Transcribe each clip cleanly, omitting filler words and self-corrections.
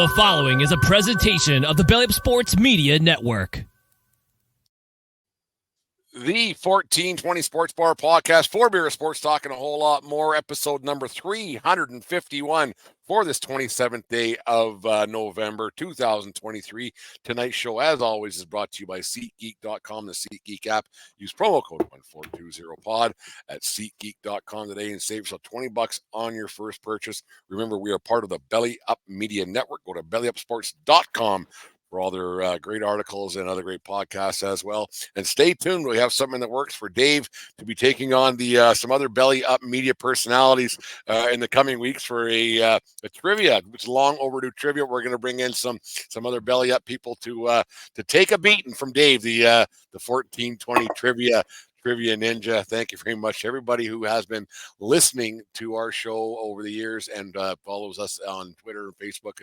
The following is a presentation of the Belly Up Sports Media Network. The 1420 Sports Bar Podcast, for Beer Sports Talk and a whole lot more, episode number 351 for this 27th day of November 2023. Tonight's show, as always, is brought to you by SeatGeek.com, the SeatGeek app. Use promo code 1420pod at SeatGeek.com today and save yourself $20 on your first purchase. Remember, we are part of the Belly Up Media Network. Go to BellyUpSports.com for all their great articles and other great podcasts as well. And stay tuned. We have something that works for Dave to be taking on the some other Belly Up media personalities in the coming weeks for a trivia. It's long overdue trivia. We're going to bring in some other Belly Up people to take a beating from Dave, the 1420 trivia ninja. Thank you very much to everybody who has been listening to our show over the years and follows us on Twitter and Facebook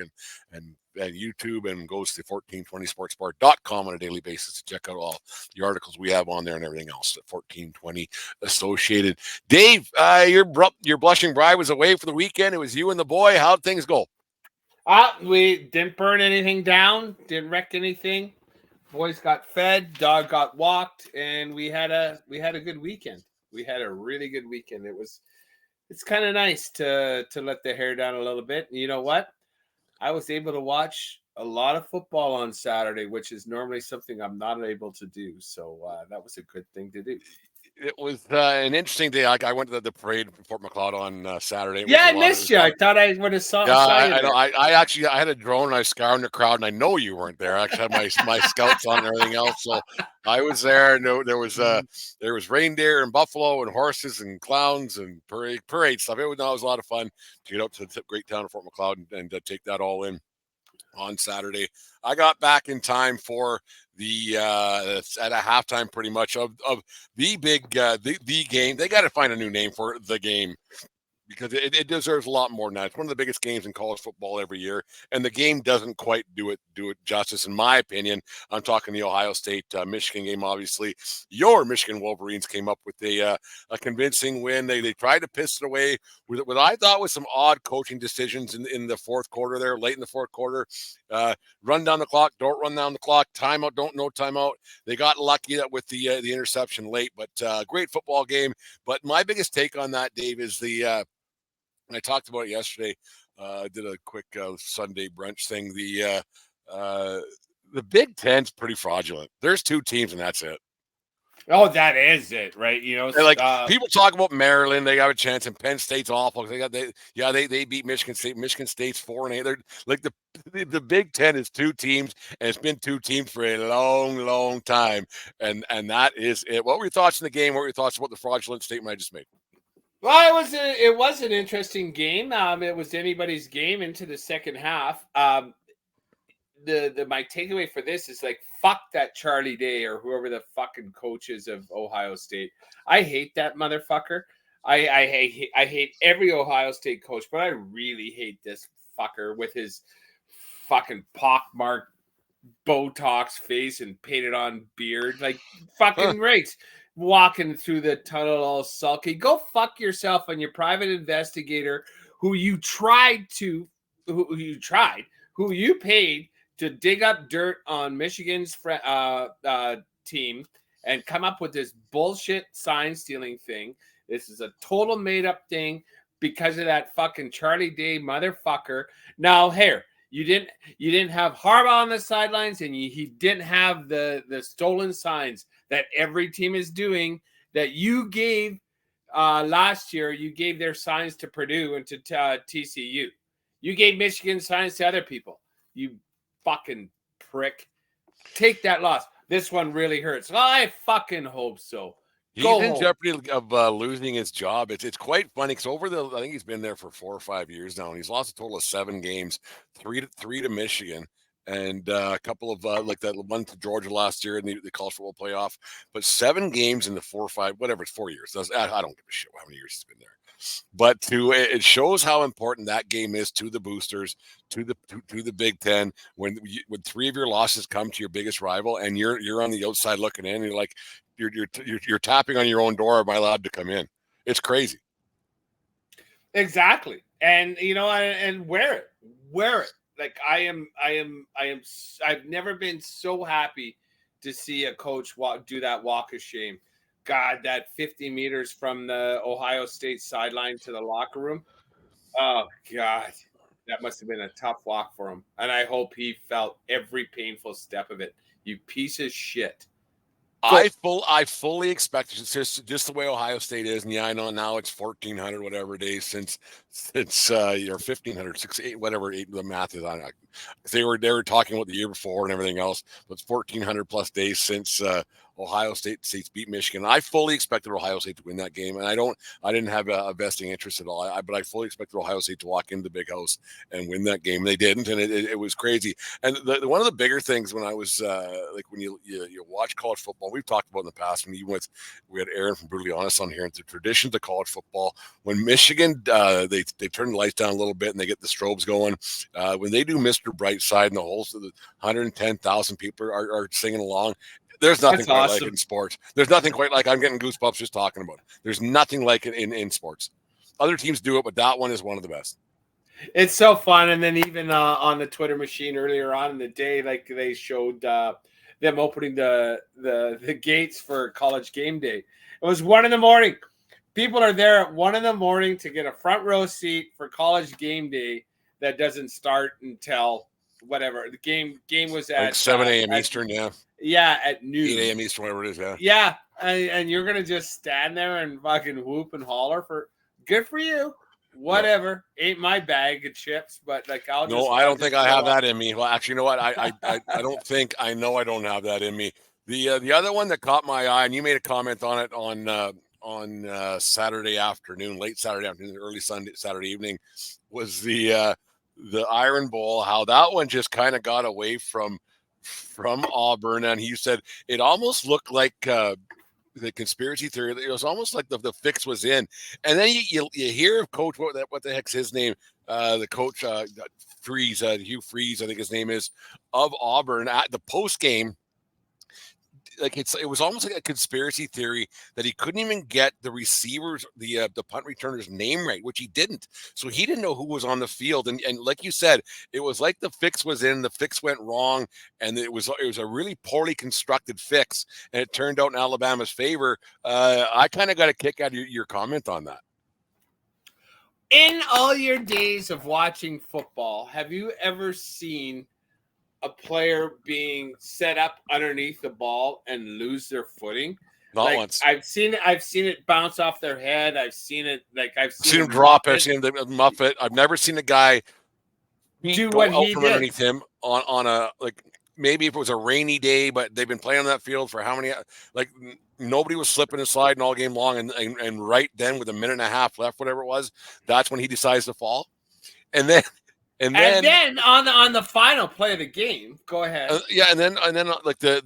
and YouTube and goes to 1420sportsbar.com on a daily basis to check out all the articles we have on there and everything else at 1420 Associated. Dave, your blushing bride was away for the weekend. It was you and the boy. How'd things go? We didn't burn anything down, didn't wreck anything. Boys got fed, dog got walked, and we had a good weekend. We had a really good weekend. It's kind of nice to let the hair down a little bit. And you know what? I was able to watch a lot of football on Saturday, which is normally something I'm not able to do. So that was a good thing to do. It was an interesting day. I went to the parade in Fort Macleod on Saturday. Yeah, I missed you. I thought I would have saw you. I know. I had a drone and I scoured the crowd, and I know you weren't there. I actually had my scouts on and everything else, so I was there. And there was reindeer and buffalo and horses and clowns and parade stuff. It was a lot of fun to get up to the great town of Fort Macleod and take that all in on Saturday. I got back in time for the at a halftime pretty much of the big the game. They got to find a new name for the game because it deserves a lot more than that. It's one of the biggest games in college football every year, and the game doesn't quite do it justice, in my opinion. I'm talking the Ohio State Michigan game. Obviously, your Michigan Wolverines came up with a convincing win. They tried to piss it away with what I thought was some odd coaching decisions in the fourth quarter there, late in the fourth quarter. Run down the clock, don't run down the clock, timeout, don't no timeout. They got lucky with the interception late, but great football game. But my biggest take on that, Dave, is I talked about it yesterday. I did a quick Sunday brunch thing. The Big Ten's pretty fraudulent. There's two teams and that's it. Oh, that is it, right? You know, people talk about Maryland, they got a chance, and Penn State's awful. They beat Michigan State. Michigan State's 4-8. They're like the Big Ten is two teams, and it's been two teams for a long, long time, and that is it. What were your thoughts in the game? What were your thoughts about the fraudulent statement I just made? Well, it was an interesting game. It was anybody's game into the second half. My takeaway for this is fuck that Charlie Day or whoever the fucking coach is of Ohio State. I hate that motherfucker. I hate every Ohio State coach, but I really hate this fucker with his fucking pockmarked Botox face and painted on beard. Fucking rakes. Walking through the tunnel all sulky. Go fuck yourself and your private investigator who you paid to dig up dirt on Michigan's team and come up with this bullshit sign stealing thing. This is a total made up thing because of that fucking Charlie Day motherfucker. Now, here, you didn't have Harbaugh on the sidelines, and he didn't have the stolen signs that every team is doing that you gave last year. You gave their signs to Purdue and to TCU. You gave Michigan signs to other people. You fucking prick. Take that loss. This one really hurts. I fucking hope so. He's in jeopardy of losing his job. It's quite funny because I think he's been there for 4 or 5 years now, and he's lost a total of 7 games, three to Michigan, and a couple of like that one to Georgia last year in the college football playoff. But 7 games in the 4 or 5, whatever, it's 4 years. I don't give a shit how many years he's been there. But it shows how important that game is to the boosters, to the Big Ten. When 3 of your losses come to your biggest rival, and you're on the outside looking in, and you're like, you're tapping on your own door. Am I allowed to come in? It's crazy. Exactly, and and wear it. like I've never been so happy to see a coach do that walk of shame. God, that 50 meters from the Ohio State sideline to the locker room. Oh God, that must have been a tough walk for him. And I hope he felt every painful step of it. You piece of shit. I fully expect just the way Ohio State is, and yeah, I know now it's 1,400 whatever days since your 1,500, 6, 8, whatever the math is on. They were talking about the year before and everything else, but it's 1,400 plus days since Ohio State's beat Michigan. I fully expected Ohio State to win that game, and I didn't have a vesting interest at all. But I fully expected Ohio State to walk into the big house and win that game. They didn't, and it was crazy. And one of the bigger things when I was like when you watch college football, we've talked about in the past. When we had Aaron from Brutally Honest on here, and the traditions of college football. When Michigan they turn the lights down a little bit and they get the strobes going, when they do Mr. Brightside and the whole 110,000 people are singing along. There's nothing That's quite awesome. like it in sports. There's nothing quite like I'm getting goosebumps just talking about it. There's nothing like it in sports. Other teams do it, but that one is one of the best. It's so fun. And then even on the Twitter machine earlier on in the day, like they showed them opening the gates for College Game Day. It was 1 a.m. People are there at 1 a.m. to get a front row seat for College Game Day that doesn't start until whatever. The game was at like 7 a.m. Eastern, yeah. Yeah, at noon. 8 a.m. Eastern, whatever it is, yeah. Yeah, and you're going to just stand there and fucking whoop and holler for good for you. Whatever. Ain't my bag of chips, but like I don't think I have that in me. Well, actually, you know what? I don't think I know I don't have that in me. The other one that caught my eye, and you made a comment on it on Saturday afternoon, late Saturday afternoon, early Saturday evening, was the Iron Bowl. How that one just kind of got away from Auburn, and he said it almost looked like the conspiracy theory. It was almost like the fix was in, and then you hear of Coach what the heck's his name? The coach Freeze, Hugh Freeze, I think his name is, of Auburn at the post game. Like it was almost like a conspiracy theory that he couldn't even get the receivers, the punt returner's name right, which he didn't. So he didn't know who was on the field. And like you said, it was like the fix was in, the fix went wrong, and it was a really poorly constructed fix, and it turned out in Alabama's favor. I kind of got a kick out of your comment on that. In all your days of watching football, have you ever seen a player being set up underneath the ball and lose their footing? Not once. I've seen it bounce off their head. I've seen it I've seen him drop it. I've seen him muff it. I've never seen a guy do what he did underneath him on a, like, maybe if it was a rainy day, but they've been playing on that field for how many, like, nobody was slipping and sliding all game long, and right then with a minute and a half left, whatever it was, that's when he decides to fall. And then on the final play of the game, go ahead. And then like to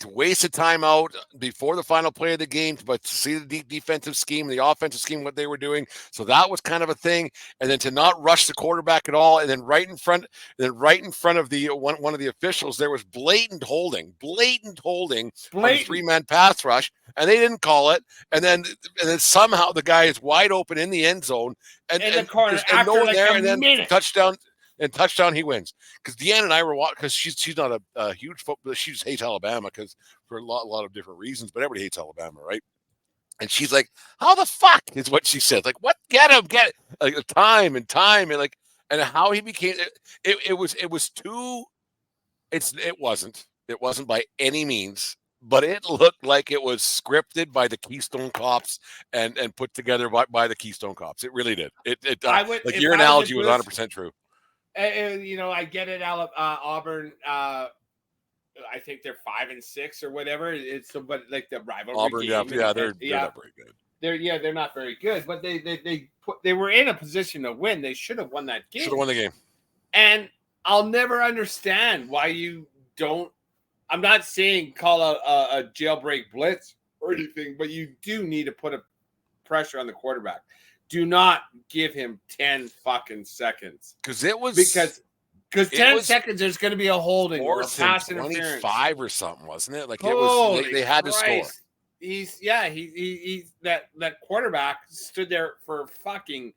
waste a timeout before the final play of the game, but to see the deep defensive scheme, the offensive scheme, what they were doing. So that was kind of a thing. And then to not rush the quarterback at all, and then right in front of the one of the officials, there was blatant holding on a three-man pass rush, and they didn't call it. And then somehow the guy is wide open in the end zone, and in the corner, and no one there, and then minute. touchdown he wins. Because Deanna and I were watching, because she's not a huge football, she just hates Alabama because for a lot of different reasons, but everybody hates Alabama, right? And she's like, how the fuck is what she said, like, what, get him, like time and like, and how he became it wasn't by any means, but it looked like it was scripted by the Keystone Cops and put together by the Keystone Cops. It really did. Like your analogy was 100% true. I get it. Auburn. I think they're 5-6 or whatever. It's but like the rivalry. Auburn, game, they're not very good. They're not very good, but they were in a position to win. They should have won that game. Should have won the game. And I'll never understand why you don't. I'm not saying call a jailbreak blitz or anything, but you do need to put a pressure on the quarterback. Do not give him 10 fucking seconds. Because 10 seconds, there's going to be a holding or a pass interference. 25 or something, wasn't it? Like, it was, they had to score. He's that quarterback stood there for fucking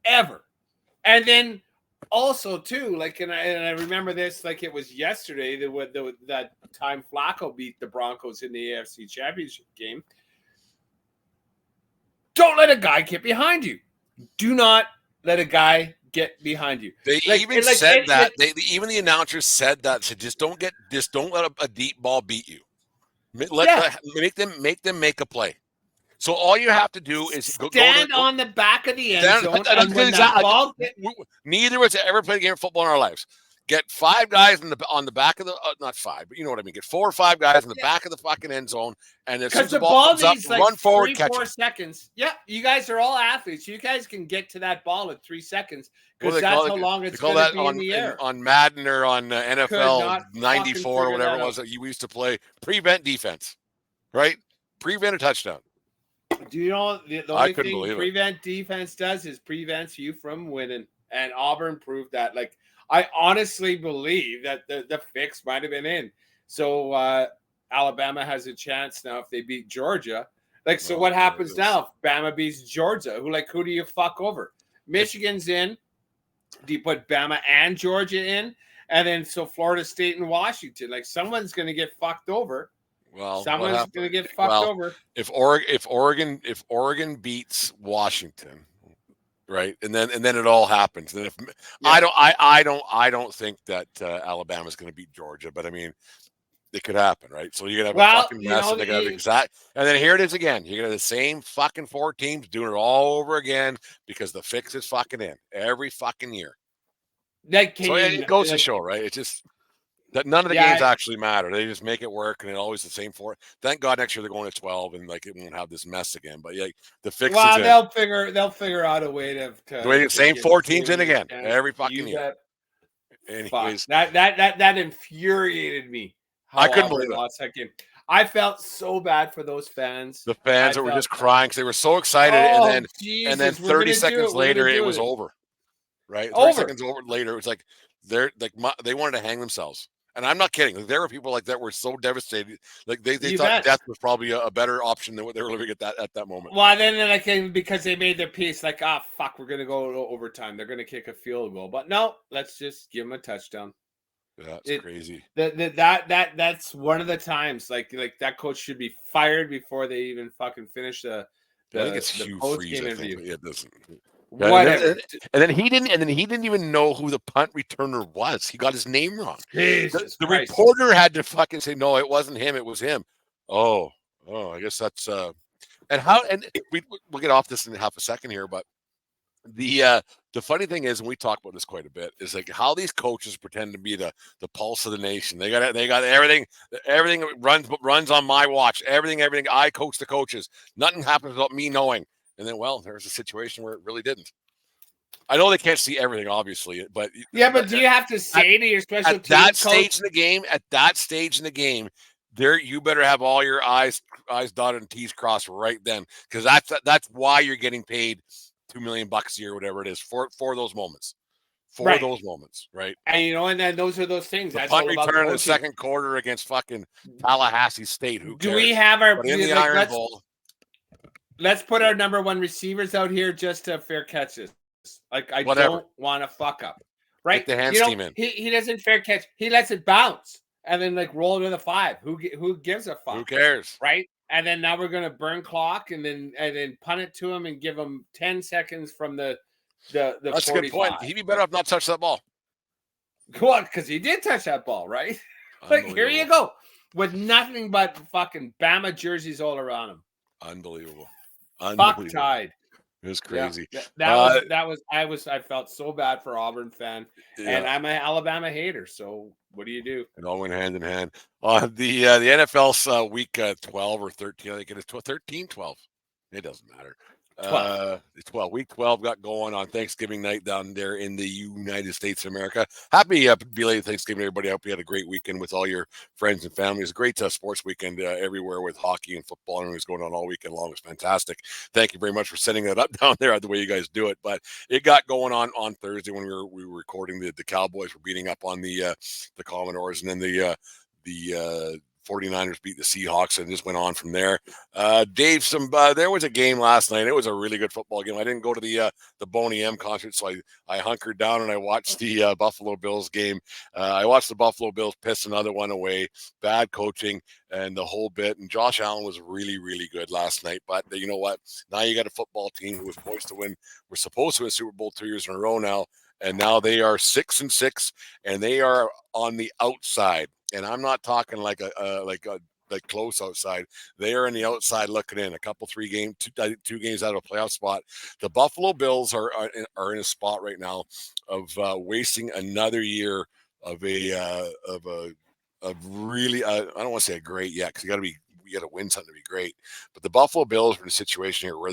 ever. And then also too, like, and I remember this like it was yesterday that time Flacco beat the Broncos in the AFC Championship game. Don't let a guy get behind you. Do not let a guy get behind you. They even said that. Even the announcers said that. So just don't let a deep ball beat you. Make them make a play. So all you have to do is stand on the back of the end zone. And when that ball neither of us ever played a game of football in our lives. Get 5 guys on the back of the not 5, but you know what I mean. Get 4 or 5 guys in the back of the fucking end zone, and as soon as the ball comes up, like run forward, 3-4 seconds. Yeah, you guys are all athletes. You guys can get to that ball in 3 seconds because that's how long it's going to be in the air. On Madden or on NFL 94 or whatever it was that you used to play, prevent defense, right? Prevent a touchdown. Do you know the only thing prevent defense does is prevents you from winning, and Auburn proved that. Like, I honestly believe that the fix might have been in. So Alabama has a chance now if they beat Georgia. Like, so what happens now if Bama beats Georgia? Who do you fuck over? Michigan's in. Do you put Bama and Georgia in? And then so Florida State and Washington. Like, someone's going to get fucked over. Well, someone's going to get fucked over. If Oregon beats Washington, right, and then it all happens. And if I don't think that Alabama's going to beat Georgia, but I mean, it could happen, right? So you're gonna have a fucking mess, and they're gonna have and then here it is again. You're gonna have the same fucking 4 teams doing it all over again because the fix is fucking in every fucking year. It goes to show, right? It's just that none of the games actually matter. They just make it work, and it's always the same 4. Thank God next year they're going to 12, and like it won't have this mess again. But yeah, the fix. Well, they'll figure out a way to the same 4 teams in again every fucking year. Anyways, that infuriated me. I couldn't believe it. That game. I felt so bad for those fans. The fans that were just crying because they were so excited, and then 30 seconds later it was over. Right, 30 seconds later, it was like they wanted to hang themselves. And I'm not kidding. There were people like that were so devastated. Like they thought death was probably a better option than what they were living at that moment. Well, then because they made their peace, like, fuck, we're gonna go to overtime. They're gonna kick a field goal, but no, let's just give them a touchdown. Yeah, it's crazy. That's one of the times like that coach should be fired before they even fucking finish the I think it's Hugh Freeze, interview. It doesn't. Whatever. And then he didn't even know who the punt returner was. He got his name wrong. The reporter had to fucking say, no, it wasn't him. It was him. Oh, I guess that's and we'll get off this in half a second here, but the funny thing is, and we talk about this quite a bit, is like how these coaches pretend to be the pulse of the nation. They got everything runs on my watch. Everything I coach the coaches. Nothing happens without me knowing. And then, there's a situation where it really didn't. I know they can't see everything, obviously, but do you have to say to your special team at that stage in the game, there you better have all your I's dotted and T's crossed right then, because that's why you're getting paid $2 million a year, whatever it is, for those moments. Those moments, right? And and then those are those things. The punt return in the second quarter against fucking Tallahassee State. Who cares? Do we have our in the Iron Bowl? Let's put our number 1 receivers out here just to fair catch this. Like, I don't want to fuck up, right? Get the hands team in. He doesn't fair catch. He lets it bounce and then like roll to the 5. Who gives a fuck? Who cares, right? And then now we're gonna burn clock and then punt it to him and give him 10 seconds from the That's 45. a good point. He'd be better off not touch that ball. What? Because he did touch that ball, right? Like, here you go with nothing but fucking Bama jerseys all around him. Unbelievable. Fuck Tide. It was crazy. Yeah, I felt so bad for Auburn fan, and I'm an Alabama hater. So what do you do? It all went hand in hand. The NFL's week 12 or 13. I think it is 13, 12. It doesn't matter. 12. Week 12 got going on Thanksgiving night down there in the United States of America. Happy belated Thanksgiving, everybody. I hope you had a great weekend with all your friends and family. It was a great sports weekend everywhere with hockey and football and everything was going on all weekend long. It was fantastic. Thank you very much for setting that up down there the way you guys do it. But it got going on Thursday when we were recording. The Cowboys were beating up on the Commodores, and then the 49ers beat the Seahawks and just went on from there. Dave, there was a game last night. It was a really good football game. I didn't go to the Boney M concert, so I hunkered down and I watched the Buffalo Bills game. I watched the Buffalo Bills piss another one away. Bad coaching and the whole bit. And Josh Allen was really, really good last night. But you know what? Now you got a football team who was poised to win. We're supposed to win a Super Bowl 2 years in a row now. And now they are 6-6, and they are on the outside. And I'm not talking like close outside. They are on the outside looking in. A couple, two games out of a playoff spot. The Buffalo Bills are in a spot right now of wasting another year of really. I don't want to say a great yet, because you got to win something to be great. But the Buffalo Bills are in a situation here where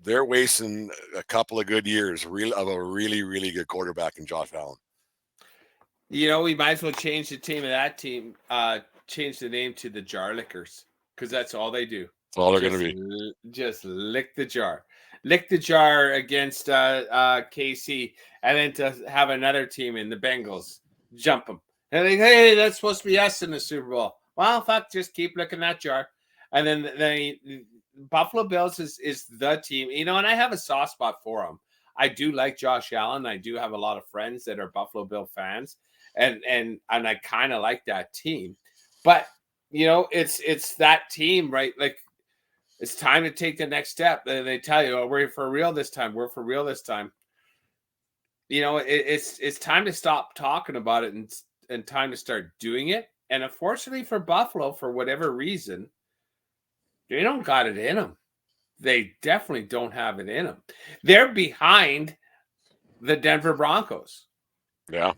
they're wasting a couple of good years of a really, really good quarterback in Josh Allen. We might as well change the team of that team, change the name to the Jar Lickers, because that's all they do. That's all they're going to be. Just lick the jar. Lick the jar against KC, and then to have another team in the Bengals jump them. And they, hey, that's supposed to be us in the Super Bowl. Well, fuck, just keep licking that jar. And then Buffalo Bills is the team, and I have a soft spot for them. I do like Josh Allen. I do have a lot of friends that are Buffalo Bill fans, and I kind of like that team. But it's that team, right? Like, it's time to take the next step. And they tell you, "Oh, we're for real this time. We're for real this time." It's time to stop talking about it and time to start doing it. And unfortunately for Buffalo, for whatever reason, they don't got it in them. They definitely don't have it in them. They're behind the Denver Broncos. Yeah.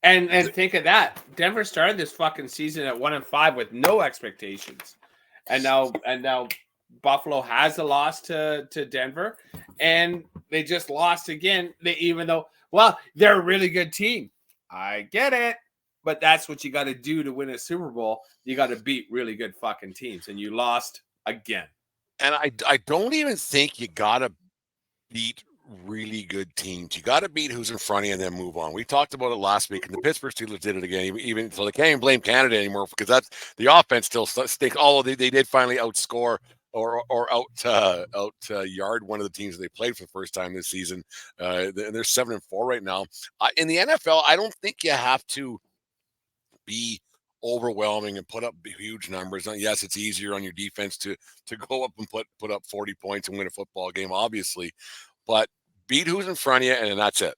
And think of that. Denver started this fucking season at 1-5 with no expectations. And now Buffalo has a loss to Denver, and they just lost again. Even though they're a really good team. I get it. But that's what you got to do to win a Super Bowl. You got to beat really good fucking teams, and you lost again. And I don't even think you got to beat really good teams. You got to beat who's in front of you and then move on. We talked about it last week, and the Pittsburgh Steelers did it again. Even so, they can't even blame Canada anymore, because that's the offense still stinks. Although they did finally outscore or out yard one of the teams that they played for the first time this season. They're 7-4 right now. In the NFL, I don't think you have to be overwhelming and put up huge numbers. Yes, it's easier on your defense to go up and put up 40 points and win a football game, obviously, but beat who's in front of you, and that's it.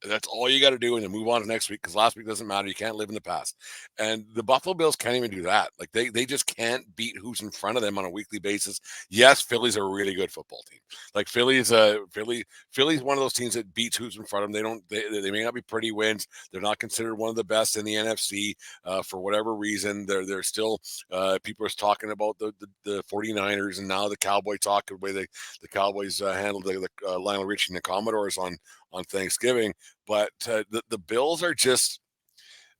That's all you got to do, and then move on to next week, because last week doesn't matter. You can't live in the past. And the Buffalo Bills can't even do that. Like, they just can't beat who's in front of them on a weekly basis. Yes, Philly's a really good football team. Like, Philly's one of those teams that beats who's in front of them. They may not be pretty wins. They're not considered one of the best in the NFC for whatever reason. They're still people are talking about the 49ers, and now the Cowboy talk, the way the Cowboys handled the Lionel Richie and the Commodores on Thanksgiving. But the Bills are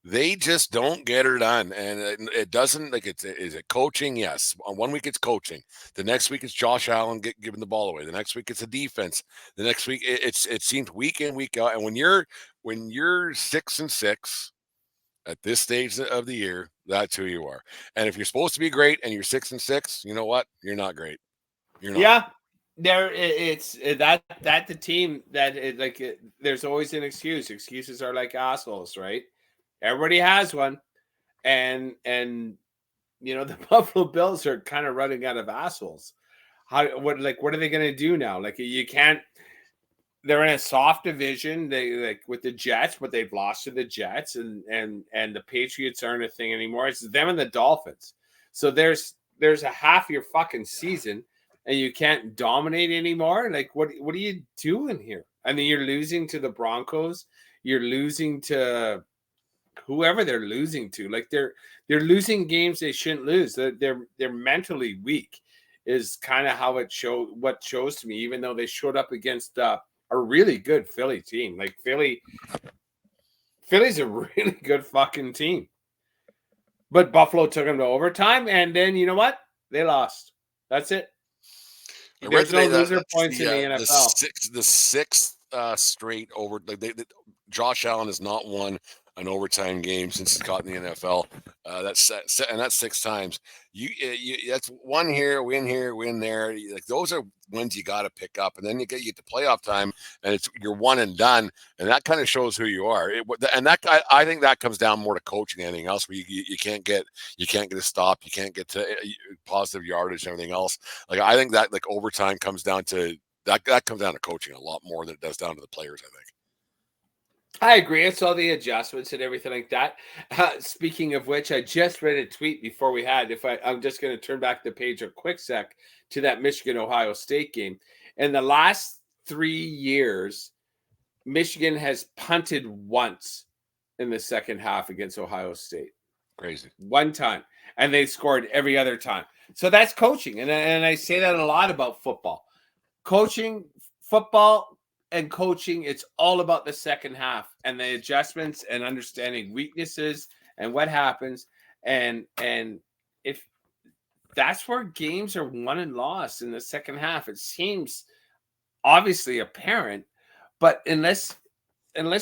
they just don't get her done. And it doesn't, like, is it coaching? Yes. On 1 week it's coaching. The next week it's Josh Allen giving the ball away. The next week it's a defense. The next week it seems week in, week out. And when you're 6-6 at this stage of the year, that's who you are. And if you're supposed to be great and you're 6-6, you know what? You're not great. You're not. Yeah. It's that the team that there's always an excuse. Excuses are like assholes, right? Everybody has one, and the Buffalo Bills are kind of running out of assholes. What are they going to do now? Like, you can't. They're in a soft division. They with the Jets, but they've lost to the Jets, and the Patriots aren't a thing anymore. It's them and the Dolphins. So there's a half your fucking season, and you can't dominate anymore. Like, what are you doing here? I mean, you're losing to the Broncos. You're losing to whoever they're losing to. Like, they're losing games they shouldn't lose. They're mentally weak is kind of how what shows to me, even though they showed up against a really good Philly team. Like, Philly's a really good fucking team. But Buffalo took them to overtime, and then you know what? They lost. That's it. There's no loser points in the NFL. The sixth straight over. Josh Allen has not won an overtime game since he's caught in the NFL. That's 6 times. That's one here, win there. Like those are wins you got to pick up, and then you get to playoff time, and you're one and done, and that kind of shows who you are. I think that comes down more to coaching than anything else. Where you can't get a stop, you can't get to positive yardage and everything else. Like I think that like overtime comes down to that comes down to coaching a lot more than it does down to the players, I think. I agree. It's all the adjustments and everything like that. Speaking of which, I just read a tweet before we had. I'm just going to turn back the page a quick sec to that Michigan-Ohio State game. In the last 3 years, Michigan has punted once in the second half against Ohio State. Crazy. One time. And they scored every other time. So that's coaching. And I say that a lot about football. Coaching, football, and coaching, it's all about the second half and the adjustments and understanding weaknesses and what happens. And if that's where games are won and lost in the second half, it seems obviously apparent, but unless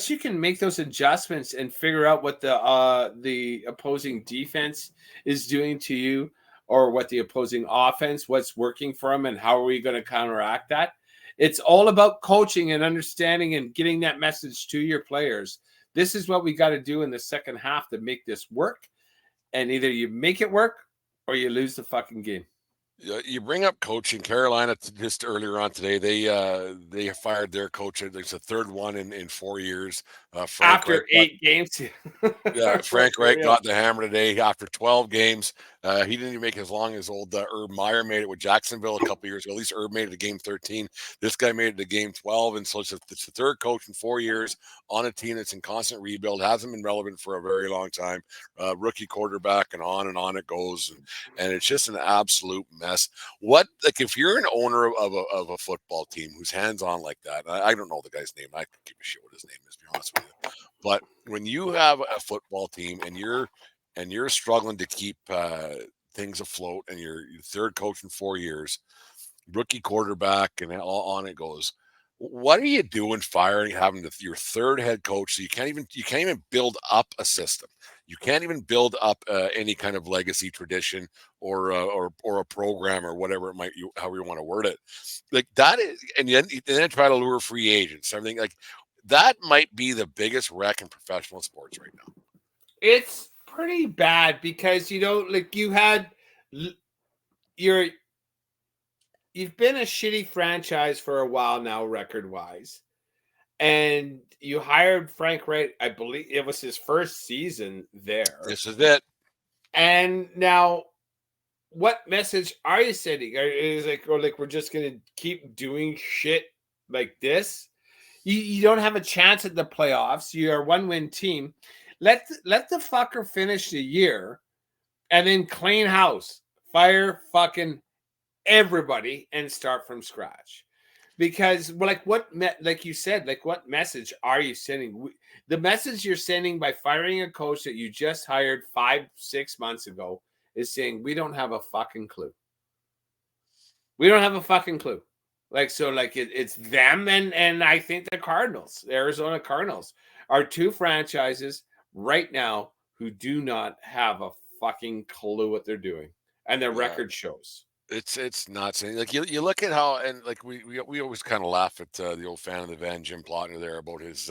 you can make those adjustments and figure out what the opposing defense is doing to you, or what the opposing offense, what's working for them, and how are we going to counteract that? It's all about coaching and understanding and getting that message to your players. This is what we got to do in the second half to make this work. And either you make it work or you lose the fucking game. You bring up coaching. Carolina just earlier on today, they fired their coach. It's the third one in 4 years. After 8 games. Yeah, Frank Reich got the hammer today after 12 games. He didn't even make it as long as old Herb Meyer made it with Jacksonville a couple years ago. At least Herb made it to game 13. This guy made it to game 12. And so it's the third coach in 4 years on a team that's in constant rebuild, hasn't been relevant for a very long time. Rookie quarterback, and on it goes. And it's just an absolute mess. If you're an owner of a football team who's hands-on like that, I don't know the guy's name. I can give a shit what his name is, to be honest with you. But when you have a football team and you're struggling to keep things afloat, and you're third coach in 4 years, rookie quarterback, and on it goes. What are you doing having your third head coach? So you can't even build up a system. You can't even build up any kind of legacy tradition or a program or whatever it however you want to word it. Like that is, and then try to lure free agents. Everything like that might be the biggest wreck in professional sports right now. It's pretty bad because you've been a shitty franchise for a while now, record-wise. And you hired Frank Reich, I believe it was his first season there. This is it. And now, what message are you sending? Is we're just gonna keep doing shit like this? You don't have a chance at the playoffs. You're a one-win team. Let the fucker finish the year, and then clean house, fire fucking everybody, and start from scratch. Because what message are you sending? The message you're sending by firing a coach that you just hired 5-6 months ago is saying we don't have a fucking clue. We don't have a fucking clue. It's them and I think the Cardinals, the Arizona Cardinals, are two franchises right now who do not have a fucking clue what they're doing, and their record shows. It's nuts. And like you look at how, and like we always kind of laugh at the old fan of the van, Jim Plotner, there about his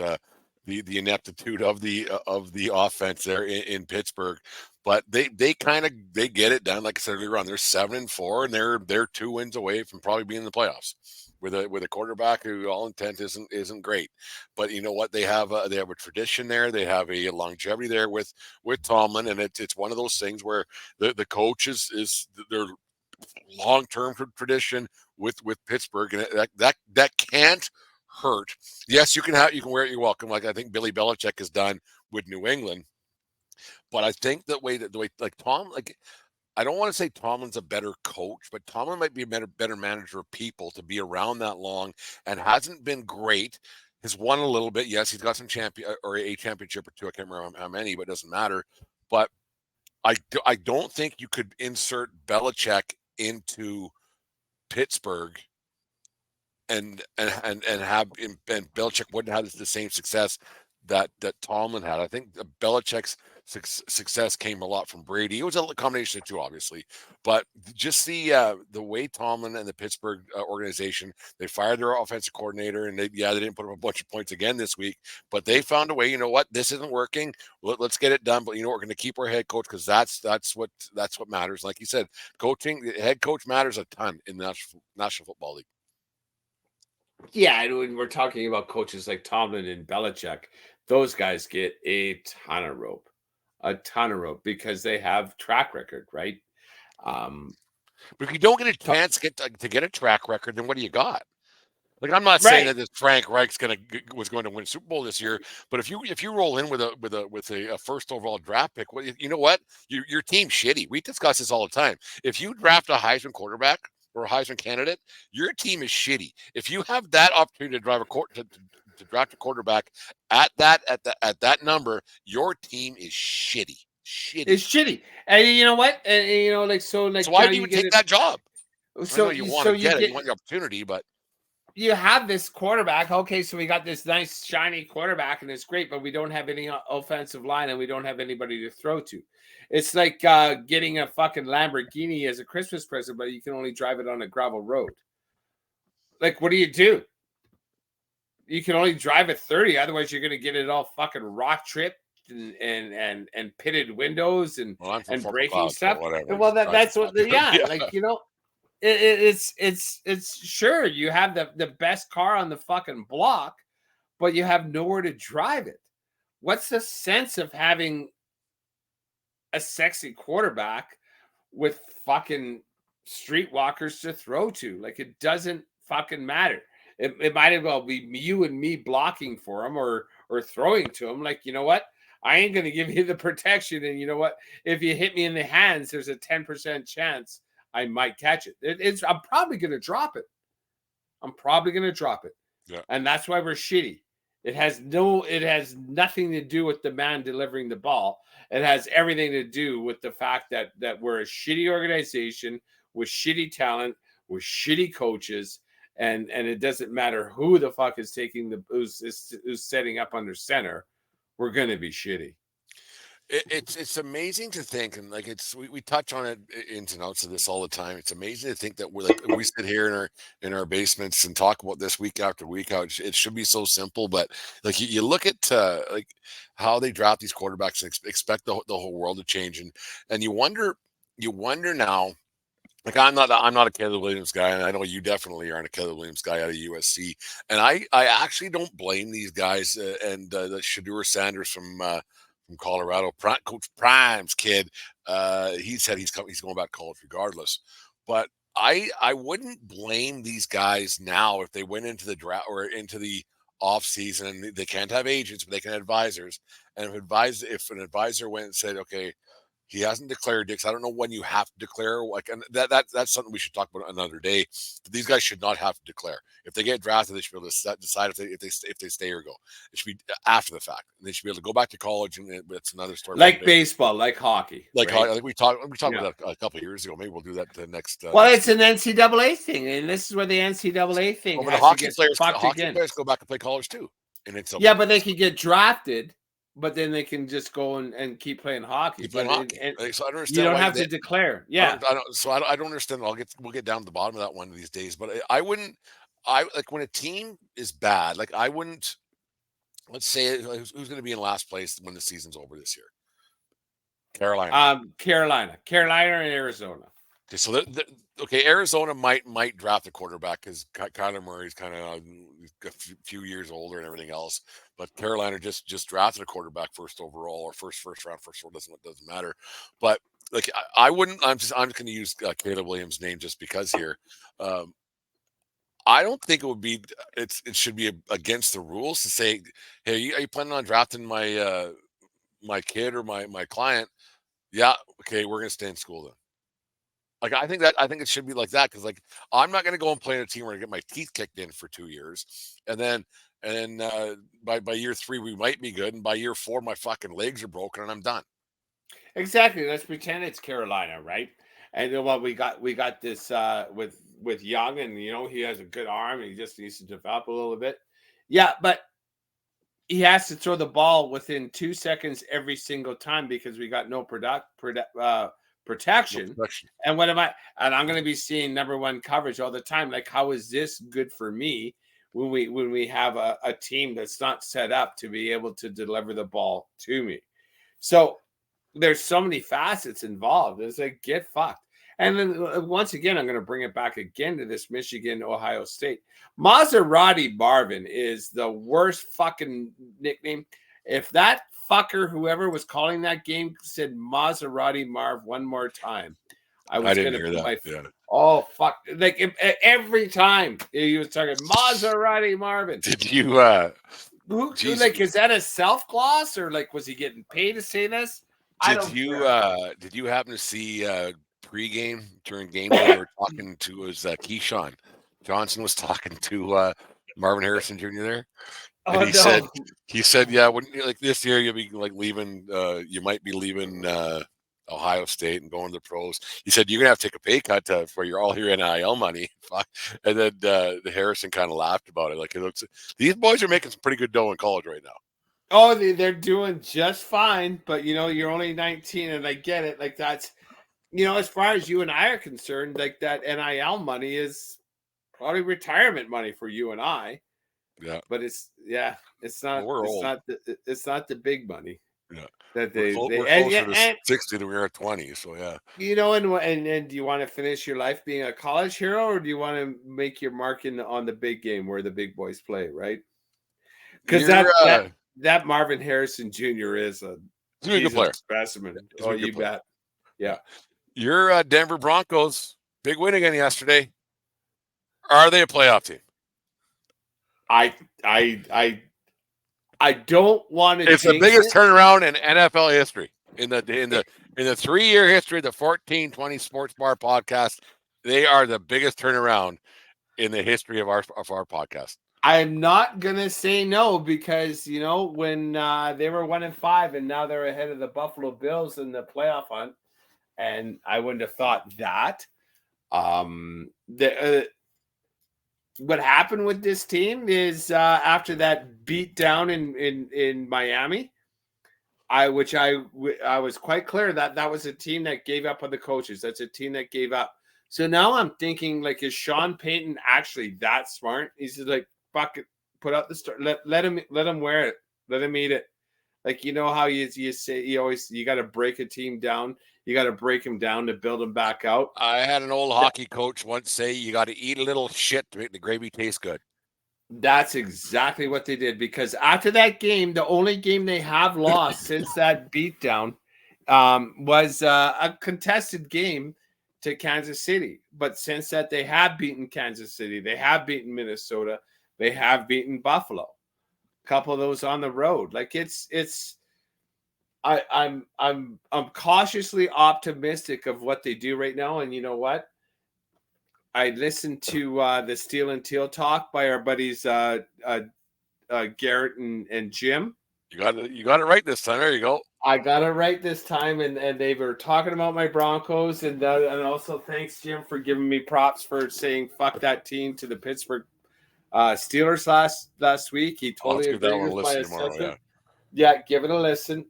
the ineptitude of the offense there in Pittsburgh. But they get it done. Like I said earlier on, they're 7-4, and they're 2 wins away from probably being in the playoffs with a quarterback who all intent isn't great. But you know what? They have a tradition there. They have a longevity there with Tomlin, and it's one of those things where the coach is their long-term tradition with Pittsburgh, and that can't hurt. Yes, you can wear it, you're welcome, like I think Billy Belichick has done with New England. But I think the way like Tom, like I don't want to say Tomlin's a better coach, but Tomlin might be a better manager of people to be around that long, and hasn't been great. Has won a little bit. Yes, he's got some a championship or two. I can't remember how many, but it doesn't matter. But I don't think you could insert Belichick into Pittsburgh and Belichick wouldn't have the same success that Tomlin had. I think Belichick's success came a lot from Brady. It was a combination of two, obviously, but just the way Tomlin and the Pittsburgh organization, they fired their offensive coordinator, and they didn't put up a bunch of points again this week, but they found a way. You know what? This isn't working. Let's get it done. But you know, we're going to keep our head coach because that's what matters. Like you said, head coach matters a ton in the National Football League. Yeah, and when we're talking about coaches like Tomlin and Belichick, those guys get a ton of rope because they have track record, right? But if you don't get a chance to get a track record, then what do you got? Like, I'm not saying that this Frank Reich's was going to win Super Bowl this year, but if you roll in with a first overall draft pick, well, you know what? Your team's shitty. We discuss this all the time. If you draft a Heisman quarterback or a Heisman candidate, your team is shitty. If you have that opportunity to draft a quarterback at that number, your team is shitty. It's shitty. And you know what? And you know, so why do you take that job? So you want to get it, you want the opportunity, but you have this quarterback. Okay, so we got this nice shiny quarterback, and it's great, but we don't have any offensive line, and we don't have anybody to throw to. It's like getting a fucking Lamborghini as a Christmas present, but you can only drive it on a gravel road. Like, what do? You can only drive at 30, otherwise you're going to get it all fucking rock tripped and pitted windows and breaking stuff. Well, that's what. Like, you know. It's sure you have the best car on the fucking block, but you have nowhere to drive it. What's the sense of having a sexy quarterback with fucking streetwalkers to throw to? Like, it doesn't fucking matter. It might as well be you and me blocking for him or throwing to him. Like, you know what? I ain't going to give you the protection. And you know what? If you hit me in the hands, there's a 10% chance I might catch it. I'm probably going to drop it. Yeah. And that's why we're shitty. It has nothing to do with the man delivering the ball. It has everything to do with the fact that we're a shitty organization with shitty talent, with shitty coaches, and it doesn't matter who the fuck is taking who's setting up under center. We're going to be shitty. It's amazing to think, and like we touch on it ins and outs of this all the time. It's amazing to think that we sit here in our basements and talk about this week after week, how it should be so simple, but like you look at like how they draft these quarterbacks and expect the whole world to change, and you wonder now. Like, I'm not a Caleb Williams guy, and I know you definitely aren't a Caleb Williams guy out of USC, and I actually don't blame these guys and the Shedeur Sanders from Colorado, Coach Prime's kid. He said he's going back to college regardless. But I wouldn't blame these guys now if they went into the draft or into the off season and they can't have agents, but they can have advisors. And if an advisor went and said, okay, he hasn't declared it, because I don't know when you have to declare. Like, and that's something we should talk about another day. But these guys should not have to declare. If they get drafted, they should be able to decide if they stay or go. It should be after the fact. They should be able to go back to college, and it's another story. Like baseball, like hockey, like right? I think we talked about that a couple of years ago. Maybe we'll do that the next. Well, it's an NCAA thing, and this is where the NCAA thing. But the hockey players go back and play college too, and it's but they can get drafted. But then they can just go and keep playing hockey. So I don't understand. You don't have to declare. Yeah. I don't understand. We'll get down to the bottom of that one of these days. But I wouldn't. I like when a team is bad. Like, I wouldn't. Let's say who's going to be in last place when the season's over this year? Carolina. Carolina and Arizona. Okay, so Arizona might draft a quarterback because Kyler Murray's kind of a few years older and everything else. But Carolina just drafted a quarterback first overall or first round. Doesn't matter. But like, I wouldn't. I'm just going to use Caleb Williams' name just because here. I don't think it would be. It should be against the rules to say, "Hey, are you planning on drafting my my kid or my client?" Yeah, okay, we're going to stay in school then. Like, I think it should be like that, because like, I'm not going to go and play in a team where I get my teeth kicked in for 2 years, and then by year 3 we might be good, and by year 4 my fucking legs are broken and I'm done. Exactly. Let's pretend it's Carolina, right? And then we got this with Young, and you know, he has a good arm and he just needs to develop a little bit. Yeah, but he has to throw the ball within 2 seconds every single time because we got no No protection. protection. And what am I? And I'm going to be seeing number one coverage all the time. Like, how is this good for me when we have a team that's not set up to be able to deliver the ball to me? So there's so many facets involved. It's like, get fucked. And then once again, I'm going to bring it back again to this Michigan-Ohio State. Maserati Marvin is the worst fucking nickname. If that fucker, whoever was calling that game, said Maserati Marv one more time, I was going to put my oh fuck! Like every time he was talking Maserati Marvin. Did you? Like, is that a self gloss or like was he getting paid to say this? Did you happen to see pregame during game day? They were talking to Keyshawn Johnson was talking to Marvin Harrison Jr. there. And he said, yeah, when like this year you'll be like leaving, you might be leaving Ohio State and going to the pros. He said you're gonna have to take a pay cut for your all your NIL money. And then the Harrison kind of laughed about it. Like, it looks, these boys are making some pretty good dough in college right now. Oh, they're doing just fine, but you're only 19, and I get it. Like, that's as far as you and I are concerned, like that NIL money is probably retirement money for you and I. Yeah, but it's not. Well, it's not the big money. Yeah, that we're closer to 60 than we are at 20. So yeah, and do you want to finish your life being a college hero, or do you want to make your mark on the big game where the big boys play, right? Because that Marvin Harrison Jr. is a good player, specimen. Oh, you bet. Yeah, your Denver Broncos, big win again yesterday. Are they a playoff team? I don't want to. It's the biggest turnaround in NFL history in the 3-year history of the 1420 Sports Bar podcast. They are the biggest turnaround in the history of our podcast. I'm not gonna say no because when they were 1-5 and now they're ahead of the Buffalo Bills in the playoff hunt, and I wouldn't have thought that. What happened with this team is after that beat down in Miami, I was quite clear that was a team that gave up on the coaches. That's a team that gave up. So now I'm thinking, like, is Sean Payton actually that smart? He's just like, fuck it, put out the start. Let him wear it. Let him eat it. Like, how you say you got to break a team down. You got to break him down to build him back out. I had an old hockey coach once say you got to eat a little shit to make the gravy taste good. That's exactly what they did, because after that game, the only game they have lost since that beatdown was a contested game to Kansas City. But since that, they have beaten Kansas City. They have beaten Minnesota. They have beaten Buffalo. A couple of those on the road. Like, I'm cautiously optimistic of what they do right now. And you know what? I listened to the Steel and Teal talk by our buddies Garrett and Jim. You got it right this time. There you go. I got it right this time, and they were talking about my Broncos, and also thanks, Jim, for giving me props for saying fuck that team to the Pittsburgh Steelers last week. He totally agreed with my assessment. Yeah, give it a listen.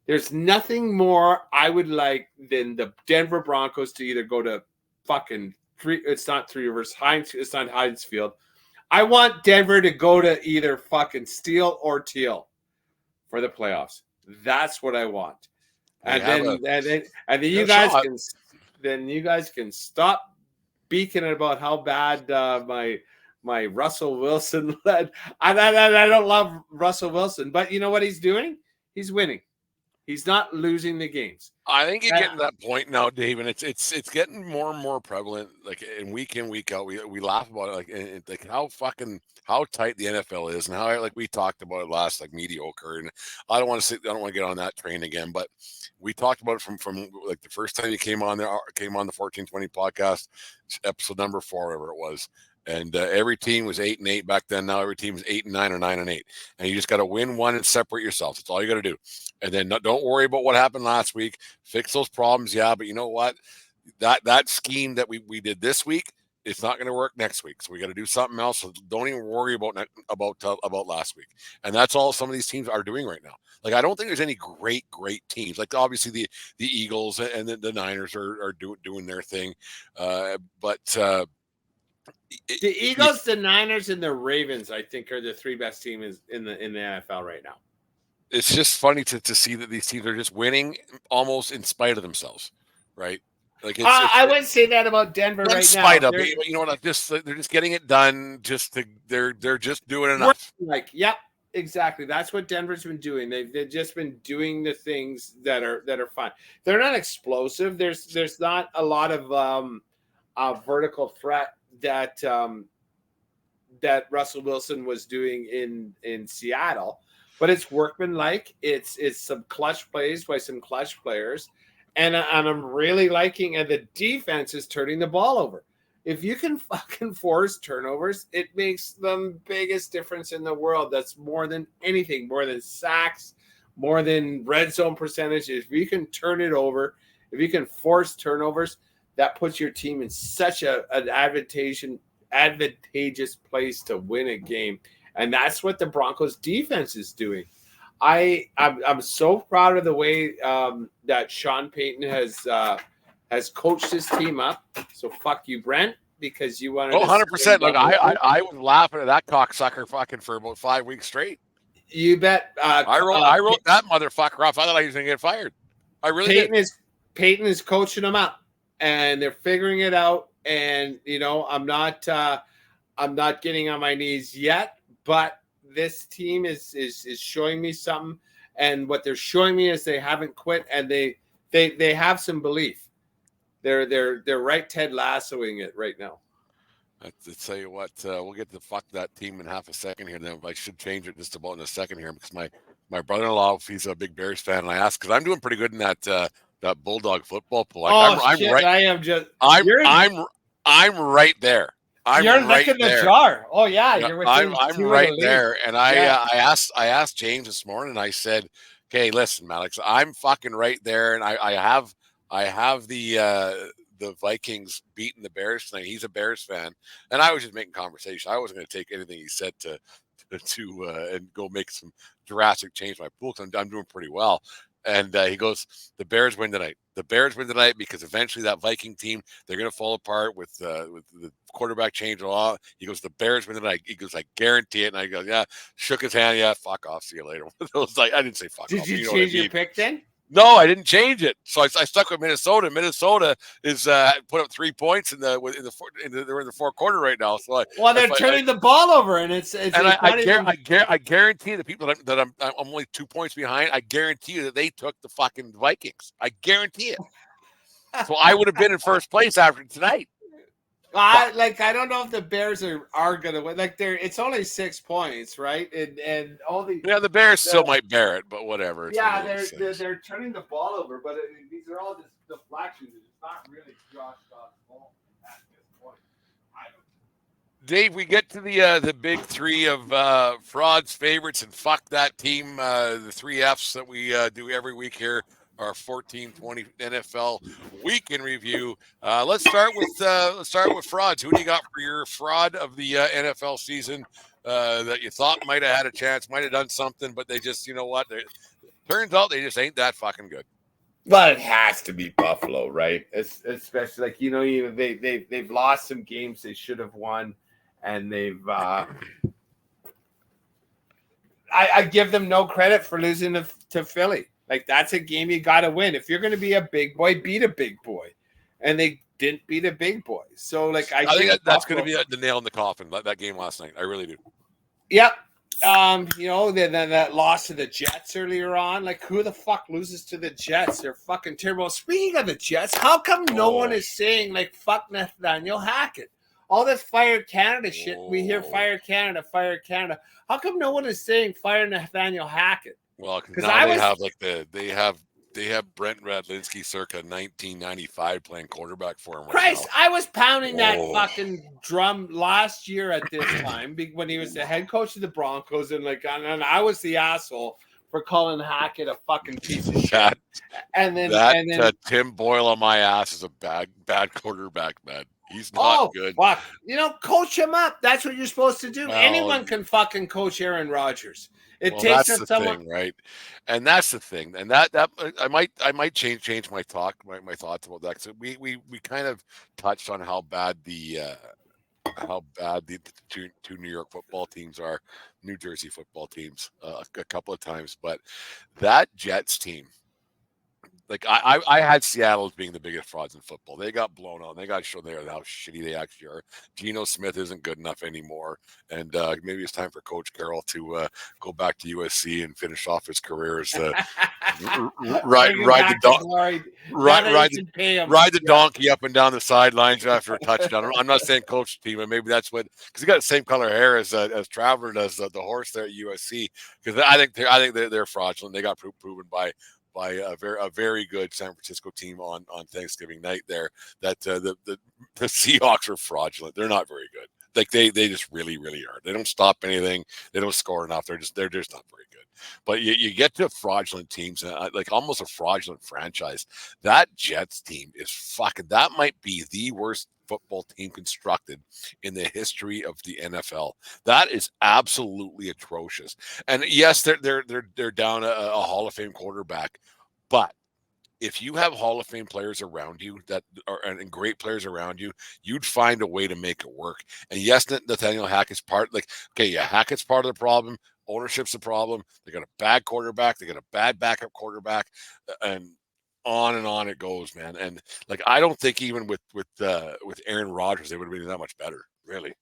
There's nothing more I would like than the Denver Broncos to either go to fucking it's not Three Rivers, it's not Heinz Field. I want Denver to go to either fucking Steel or Teal for the playoffs. That's what I want. And then you guys can stop beaking about how bad my Russell Wilson led. I don't love Russell Wilson, but you know what he's doing? He's winning. He's not losing the games. I think you're getting to that point now, Dave, and it's getting more and more prevalent. Like, in, week out, we laugh about it, like how tight the NFL is, and how, like, we talked about it last, like, mediocre. And I don't want to get on that train again, but we talked about it from like the first time you came on the 1420 podcast, episode number 4, whatever it was. And every team was 8-8 back then. Now every team is 8-9 or 9-8, and you just got to win one and separate yourself. That's all you got to do. And then don't worry about what happened last week. Fix those problems, yeah. But you know what? That scheme that we did this week It's not going to work next week, so we got to do something else. So don't even worry about last week. And that's all some of these teams are doing right now. Like, I don't think there's any great teams. Like, obviously the Eagles and the Niners are doing their thing, but the Eagles, the Niners, and the Ravens, I think, are the three best teams in the NFL right now. It's just funny to see that these teams are just winning almost in spite of themselves, right? Like, I wouldn't say that about Denver right now. In spite of it, you know what? They're just getting it done. They're just doing enough. Like, yep, exactly. That's what Denver's been doing. They've just been doing the things that are fun. They're not explosive. There's not a lot of vertical threat that Russell Wilson was doing in Seattle, but it's workmanlike. It's some clutch plays by some clutch players. And I'm really liking, and the defense is turning the ball over. If you can fucking force turnovers, it makes the biggest difference in the world. That's more than anything, more than sacks, more than red zone percentage. If you can turn it over, if you can force turnovers, that puts your team in such an advantageous place to win a game. And that's what the Broncos defense is doing. I'm so proud of the way that Sean Payton has coached his team up. So fuck you, Brent, because you wanted. 100%. Look, I was laughing at that cocksucker fucking for about 5 weeks straight. You bet. I wrote that motherfucker off. I thought he was going to get fired. I really did. Payton is coaching them up, and they're figuring it out. And I'm not getting on my knees yet, but this team is showing me something, and what they're showing me is they haven't quit, and they have some belief. They're right Ted Lassoing it right now. To tell you what, we'll get to fuck that team in half a second here. Then I should change it just about in a second here, because my brother-in-law, if he's a big Bears fan, and I asked, because I'm doing pretty good in that Bulldog football pool. Like, I'm right. I am just. I'm right there. You're right licking the jar. Oh yeah, you're I'm right there. And I asked James this morning. I said, "Okay, listen, Alex, I'm fucking right there, and I have the Vikings beating the Bears tonight." He's a Bears fan, and I was just making conversation. I wasn't going to take anything he said to and go make some drastic change to my pool, because I'm doing pretty well. And he goes, "The Bears win tonight. The Bears win tonight, because eventually that Viking team, they're going to fall apart with the quarterback change a lot." He goes, "The Bears win tonight." He goes, "I guarantee it." And I go, "Yeah." Shook his hand. "Yeah, fuck off. See you later." It was like, I didn't say fuck off. Did you change your pick then? No, I didn't change it. So I stuck with Minnesota. Minnesota is put up 3 points they're in the fourth quarter right now. So they're turning the ball over, and I guarantee the people that I'm only 2 points behind. I guarantee you that they took the fucking Vikings. I guarantee it. So I would have been in first place after tonight. I don't know if the Bears are gonna win. Like, it's only 6 points, right? And all the Bears still might bear it, but whatever. They're turning the ball over, but these are all just deflections. It's not really Josh Dobbs' ball at this point. Dave, we get to the big three of frauds, favorites, and fuck that team. The 3 Fs that we do every week here. Our 14-20 NFL week in review. Let's start with frauds. Who do you got for your fraud of the NFL season that you thought might have had a chance, might have done something, but they just, turns out they just ain't that fucking good. Well, it has to be Buffalo, right? Especially they've lost some games they should have won, and they've. I give them no credit for losing to Philly. Like, that's a game you got to win. If you're going to be a big boy, beat a big boy. And they didn't beat a big boy. So, I think that's going to be the nail in the coffin, that game last night. I really do. Yep. Then that loss to the Jets earlier on. Like, who the fuck loses to the Jets? They're fucking terrible. Speaking of the Jets, how come no one is saying, fuck Nathaniel Hackett? All this Fire Canada shit, we hear Fire Canada, Fire Canada. How come no one is saying fire Nathaniel Hackett? Well, because now they have Brent Radlinski circa 1995 playing quarterback for him. Christ, I was pounding that fucking drum last year at this time when he was the head coach of the Broncos, and I was the asshole for calling Hackett a fucking piece of shit. And then Tim Boyle on my ass is a bad quarterback, man. He's not Oh, good. fuck. Coach him up. That's what you're supposed to do. Well, Anyone can fucking coach Aaron Rodgers. It Well, takes that's the someone. thing, right? And that's the thing, and that I might change my my thoughts about that. So we kind of touched on how bad the two New York football teams are, New Jersey football teams, a couple of times, but that Jets team. Like I had Seattle as being the biggest frauds in football. They got blown out. They got shown there how shitty they actually are. Geno Smith isn't good enough anymore, and maybe it's time for Coach Carroll to go back to USC and finish off his career as ride the donkey up and down the sidelines after a touchdown. I'm not saying coach the team, and maybe that's what, because he got the same color hair as Traveler does, the horse there at USC. Because I think they're fraudulent. They got proven by a very good San Francisco team on Thanksgiving night there that the Seahawks are fraudulent. They're not very good. Like they just really are. They don't stop anything. They don't score enough. They're just not very good. But you get to fraudulent teams, like almost a fraudulent franchise. That Jets team is fucking. That might be the worst football team constructed in the history of the NFL. That is absolutely atrocious. And yes, they're down a Hall of Fame quarterback, but if you have Hall of Fame players around you and great players around you, you'd find a way to make it work. And yes, Nathaniel Hackett's Hackett's part of the problem. Ownership's the problem. They got a bad quarterback. They got a bad backup quarterback, and on it goes, man. And like I don't think even with Aaron Rodgers, they would have been that much better, really.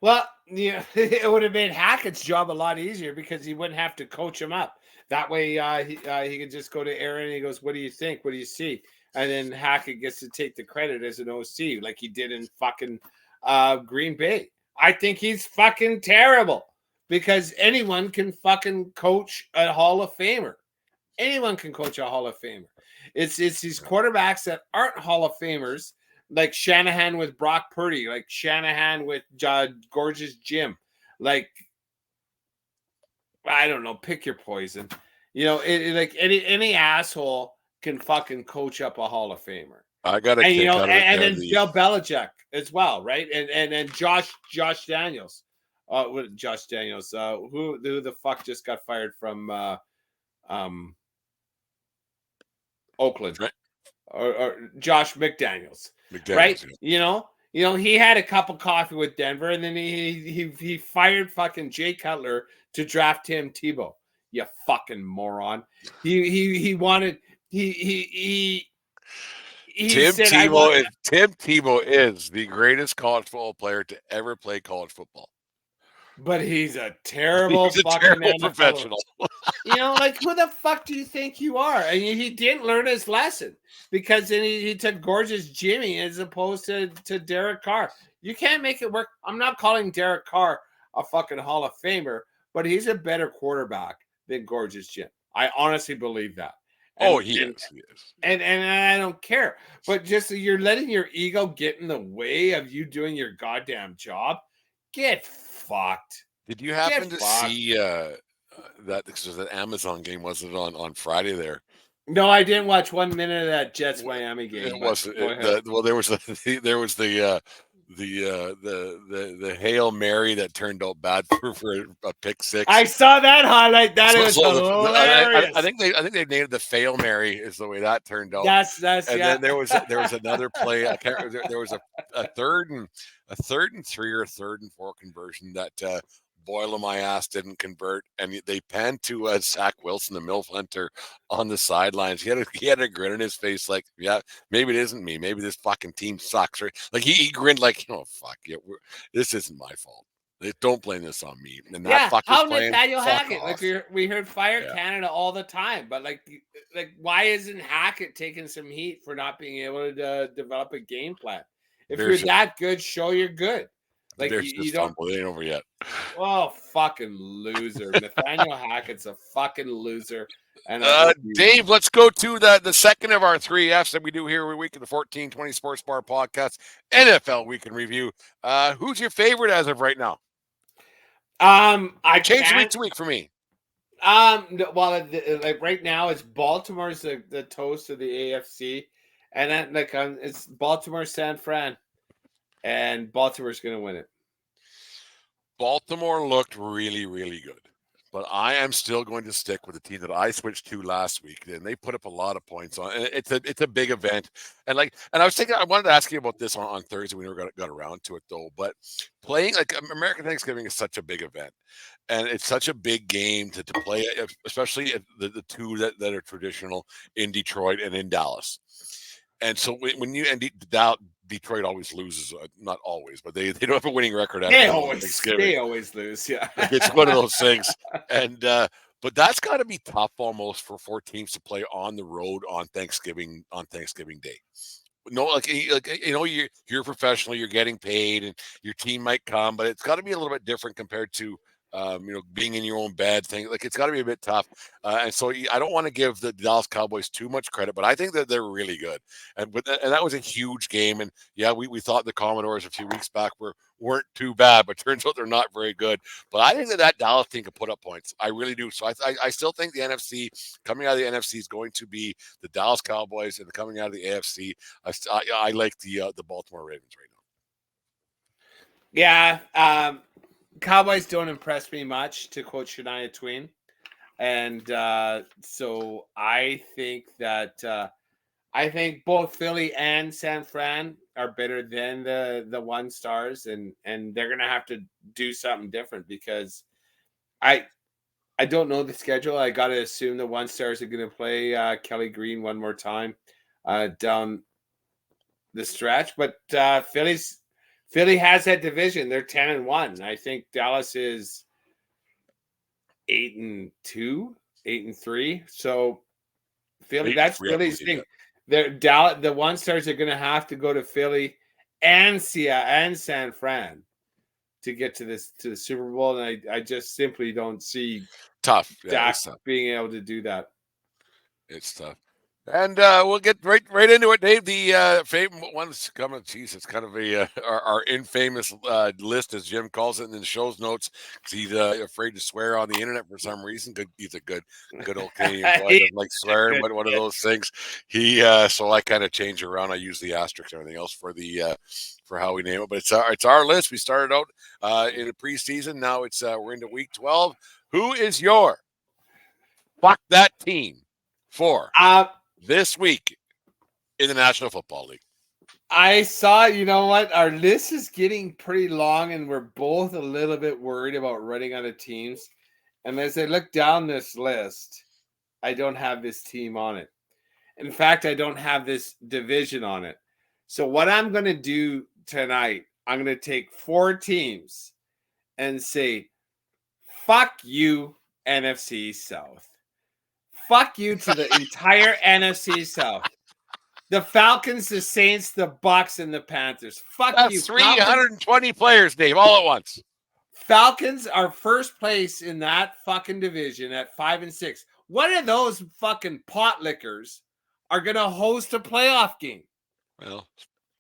Well, it would have made Hackett's job a lot easier because he wouldn't have to coach him up. That way, he could just go to Aaron and he goes, "What do you think? What do you see?" And then Hackett gets to take the credit as an OC, like he did in fucking Green Bay. I think he's fucking terrible because anyone can fucking coach a Hall of Famer. Anyone can coach a Hall of Famer. It's these quarterbacks that aren't Hall of Famers, like Shanahan with Brock Purdy, like Shanahan with Gorgeous Jim. Like, I don't know, pick your poison. Like any asshole can fucking coach up a Hall of Famer. I got to and then Bill Belichick as well, right? And Josh Daniels. Josh Daniels. Who the fuck just got fired from Oakland? Right. Or Josh McDaniels, right? Yeah. He had a cup of coffee with Denver, and then he fired fucking Jay Cutler to draft Tim Tebow. You fucking moron. Tim Tebow is the greatest college football player to ever play college football. But he's a terrible professional. Like who the fuck do you think you are? And he didn't learn his lesson because then he took Gorgeous Jimmy as opposed to Derek Carr. You can't make it work. I'm not calling Derek Carr a fucking Hall of Famer, but he's a better quarterback than Gorgeous Jim. I honestly believe that. He is. And I don't care. But just you're letting your ego get in the way of you doing your goddamn job. Get fucked. Did you happen to see that? Because it was an Amazon game, wasn't it on Friday there? No, I didn't watch 1 minute of that Jets Miami game. It wasn't. There was the Hail Mary that turned out bad for a pick six. I saw that highlight. That was hilarious. I think they named it the Fail Mary is the way that turned out. That's and then there was another play. I can't remember. There was a third and 3 or 3rd and 4 conversion that Boyle of my ass didn't convert, and they panned to Zach Wilson, the MILF hunter, on the sidelines. He had a grin on his face, like, yeah, maybe it isn't me. Maybe this fucking team sucks. Right? Like he grinned, like, fuck yeah, this isn't my fault. Don't blame this on me. And that how Nathaniel Hackett? Like we heard fire Canada all the time, but like why isn't Hackett taking some heat for not being able to develop a game plan? If you're that good, show you're good. Like you don't. It ain't over yet. Oh, fucking loser! Nathaniel Hackett's a fucking loser. And Dave, let's go to the second of our 3 Fs that we do here every week in the 1420 Sports Bar podcast, NFL Week in Review. Who's your favorite as of right now? I changed week to week for me. Well, like right now, it's Baltimore's the toast of the AFC, and then it's Baltimore San Fran. and Baltimore's going to win it. Baltimore looked really, really good. But I am still going to stick with the team that I switched to last week. And they put up a lot of points on. And it's a big event. And I was thinking, I wanted to ask you about this on Thursday. We never got around to it though. But playing like American Thanksgiving is such a big event, and it's such a big game to play, especially the two that are traditional in Detroit and in Dallas. And so when you and Detroit always loses, not always, but they don't have a winning record at Thanksgiving. They always lose. Yeah, it's one of those things. And but that's got to be tough almost for teams to play on the road on Thanksgiving Day. No, like you're professional, you're getting paid, and your team might come, but it's got to be a little bit different compared to being in your own bed thing. Like it's got to be a bit tough. And so I don't want to give the Dallas Cowboys too much credit, but I think that they're really good. And that was a huge game. And yeah, we thought the Commodores a few weeks back weren't too bad, but turns out they're not very good. But I think that Dallas team can put up points. I really do. So I still think the NFC coming out of the NFC is going to be the Dallas Cowboys, and coming out of the AFC, I like the Baltimore Ravens right now. Yeah. Cowboys don't impress me much, to quote Shania Twain. And so I think that I think both Philly and San Fran are better than the One Stars, and they're gonna have to do something different, because I don't know the schedule. I gotta assume the One Stars are gonna play Kelly Green one more time down the stretch, but Philly has that division. They're 10-1. I think Dallas is 8-2, 8-3. So Philly, that's Philly's thing. The One Stars are going to have to go to Philly and San Fran to get to the Super Bowl, and I just simply don't see Dak being able to do that. It's tough. And we'll get right into it, Dave. The famous one's coming. Geez, it's kind of our infamous list, as Jim calls it in the show's notes, because he's afraid to swear on the internet for some reason. He's a good old Canadian boy. Doesn't like swearing, but one of those things. So I kind of change it around. I use the asterisk and everything else for how we name it. But it's our list. We started out in the preseason. Now we're into week 12. Who is your fuck that team for this week in the National Football League? I saw, you know what? Our list is getting pretty long, and we're both a little bit worried about running out of teams. And as I look down this list, I don't have this team on it. In fact, I don't have this division on it. So what I'm going to do tonight, I'm going to take 4 teams and say, fuck you, NFC South. Fuck you to the entire NFC South. The Falcons, the Saints, the Bucks, and the Panthers. That's you. 320 Falcons, players, Dave, all at once. Falcons are first place in that fucking division at 5-6. One of those fucking pot lickers are going to host a playoff game. Well,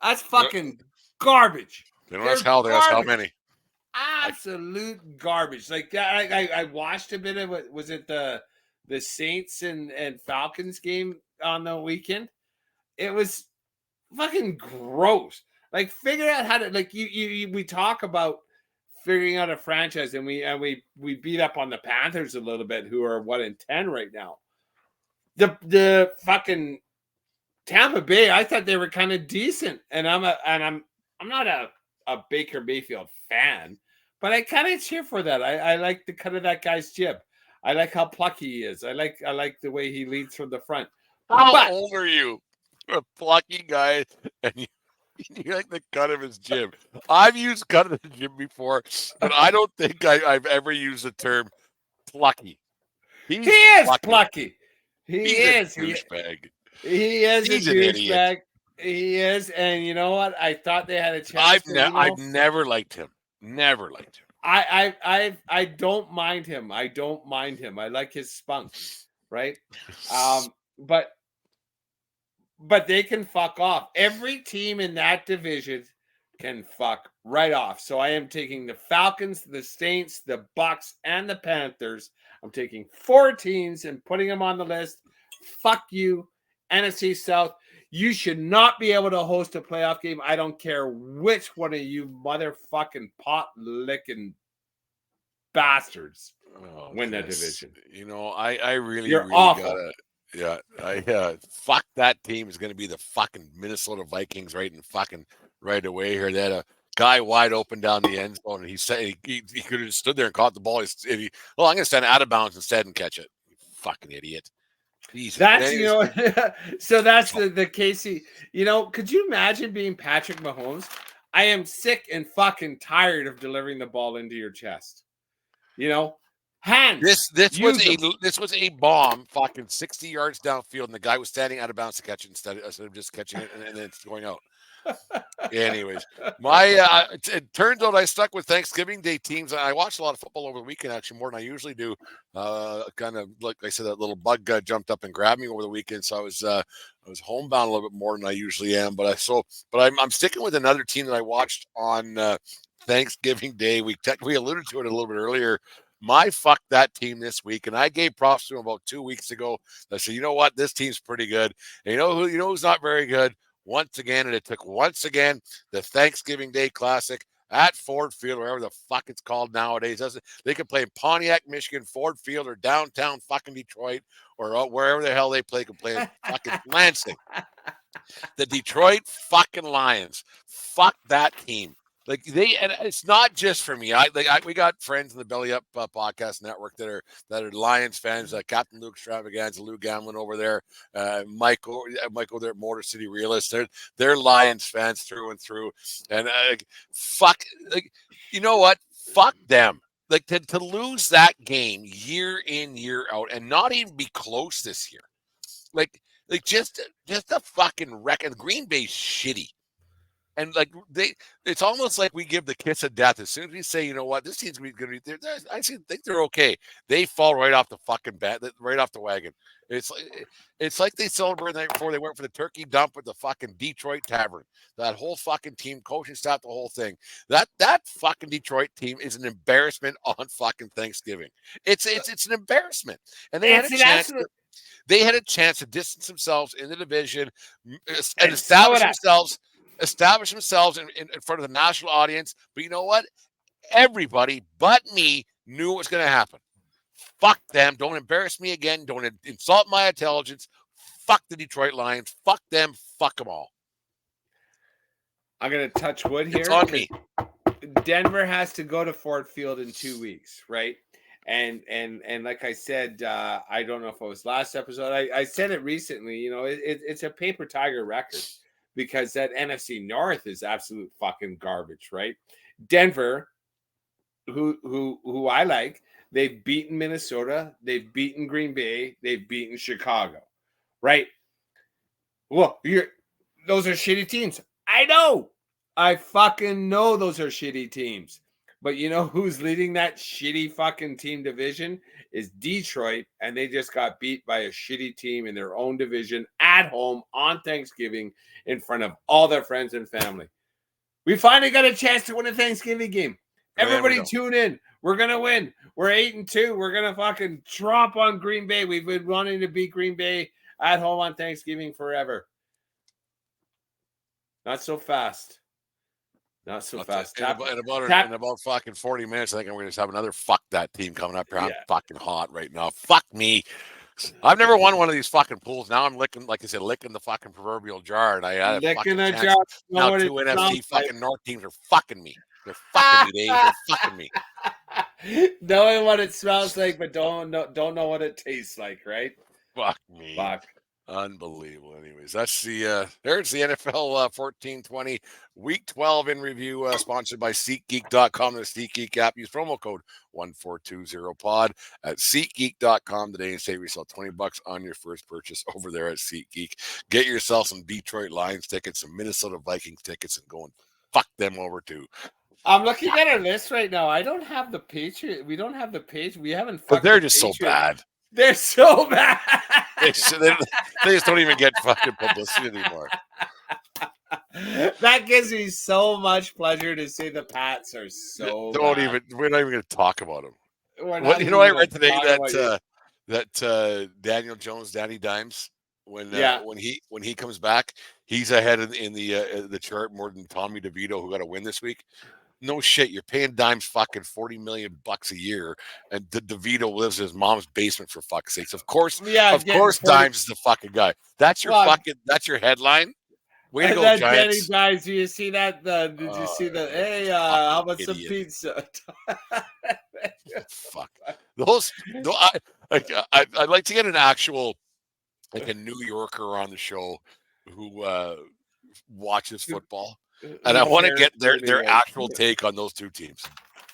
that's fucking garbage. They don't ask how, they ask how many. Absolute garbage. Like I watched a bit of it. Was it the Saints and Falcons game on the weekend? It was fucking gross. Like, figure out how to, like, we talk about figuring out a franchise, and we beat up on the Panthers a little bit, who are 1-10 right now. The fucking Tampa Bay, I thought they were kind of decent, and I'm not a Baker Mayfield fan, but I kind of cheer for that. I like the cut of that guy's jib. I like how plucky he is. I like the way he leads from the front. How old are you? You're a plucky guy, and you like the cut of his jib. I've used cut of the jib before, but I don't think I've ever used the term plucky. He is plucky. He's a douchebag. He is a douchebag. He is, and you know what? I thought they had a chance. I've never liked him. Never liked him. I don't mind him. I don't mind him. I like his spunk, right? But they can fuck off. Every team in that division can fuck right off. So I am taking the Falcons, the Saints, the Bucks, and the Panthers. I'm taking 4 teams and putting them on the list. Fuck you, NFC South. You should not be able to host a playoff game. I don't care which one of you motherfucking pot licking bastards win that division. You know, I really, You're really awful. gotta. Yeah, fuck that team is going to be the fucking Minnesota Vikings right away here. They had a guy wide open down the end zone, and he said he could have stood there and caught the ball. I'm going to stand out of bounds instead and catch it. You fucking idiot. Jesus. That's so that's the Casey. Could you imagine being Patrick Mahomes? I am sick and fucking tired of delivering the ball into your chest. Hands. This was a bomb, fucking 60 yards downfield, and the guy was standing out of bounds to catch it instead of just catching it and then it's going out. Anyways, it turns out I stuck with Thanksgiving Day teams. I watched a lot of football over the weekend, actually more than I usually do. Kind of like I said, that little bug jumped up and grabbed me over the weekend, so I was homebound a little bit more than I usually am. But I'm sticking with another team that I watched on Thanksgiving Day. We alluded to it a little bit earlier. My fuck that team this week, and I gave props to him about 2 weeks ago. I said, you know what, this team's pretty good. And you know who's not very good? Once again, and it took the Thanksgiving Day Classic at Ford Field, wherever the fuck it's called nowadays. They could play in Pontiac, Michigan, Ford Field, or downtown fucking Detroit, or wherever the hell they play. Could play in fucking Lansing. The Detroit fucking Lions. Fuck that team. And it's not just for me. We got friends in the Belly Up podcast network that are Lions fans. Captain Luke Extravaganza, Lou Gamlin over there, Michael there at Motor City Realist. They're Lions fans through and through. And you know what? Fuck them. To lose that game year in, year out, and not even be close this year. Just a fucking wreck. And Green Bay's shitty. And it's almost like we give the kiss of death as soon as we say, you know what, this team's going to be there. I think they're okay. They fall right off the fucking right off the wagon. It's like they celebrated the night before they went for the turkey dump at the fucking Detroit Tavern. That whole fucking team, coaching staff, the whole thing. That fucking Detroit team is an embarrassment on fucking Thanksgiving. It's an embarrassment, and they had a chance. They had a chance to distance themselves in the division and establish themselves in front of the national audience. But you know what? Everybody but me knew what was going to happen. Fuck them. Don't embarrass me again. Don't insult my intelligence. Fuck the Detroit Lions. Fuck them. Fuck them all. I'm going to touch wood here. It's on me. Denver has to go to Ford Field in 2 weeks, right? And like I said, I don't know if it was last episode. I said it recently. It's a paper tiger record. Because that NFC North is absolute fucking garbage, right? Denver, who I like, they've beaten Minnesota, they've beaten Green Bay, they've beaten Chicago, right? Well, those are shitty teams. I know. I fucking know those are shitty teams. But you know who's leading that shitty fucking team division is Detroit, and they just got beat by a shitty team in their own division at home on Thanksgiving in front of all their friends and family. We finally got a chance to win a Thanksgiving game. Everybody tune in. We're going to win. We're 8-2. We're going to fucking drop on Green Bay. We've been wanting to beat Green Bay at home on Thanksgiving forever. Not so fast. Not so fast. In about fucking 40 minutes, I think I'm going to just have another fuck that team coming up here. I'm fucking hot right now. Fuck me. I've never won one of these fucking pools. Now I'm licking the fucking proverbial jar. And I had a fucking jar. Now 2 NFC fucking North teams are fucking me. They're fucking me, Dave. They're fucking me. Knowing what it smells like, but don't know what it tastes like, right? Fuck me. Fuck. Unbelievable. Anyways, that's there's the NFL 14-20 Week 12 in review, sponsored by SeatGeek.com. The SeatGeek app. Use promo code 1420pod at SeatGeek.com today and save yourself $20 on your first purchase over there at SeatGeek. Get yourself some Detroit Lions tickets, some Minnesota Vikings tickets, and go and fuck them over too. I'm looking at our list right now. I don't have the Patriot. We don't have the Patriot. We haven't. But they're just so bad. They're so bad. They just don't even get fucking publicity anymore. That gives me so much pleasure to see the Pats are so bad. We're not even going to talk about them. I read today that Daniel Jones, Danny Dimes, when he comes back, he's ahead in the chart more than Tommy DeVito, who got a win this week. No shit, you're paying Dimes fucking $40 million a year, and DeVito lives in his mom's basement for fuck's sakes. Of course, Dimes is the fucking guy. That's your that's your headline. Way to go, then Giants! Danny Dimes, do you see that? Did you see the? Hey, how about some pizza? Fuck those. No, I'd like to get an actual, like a New Yorker on the show who watches football, and I want to get their actual take on those two teams,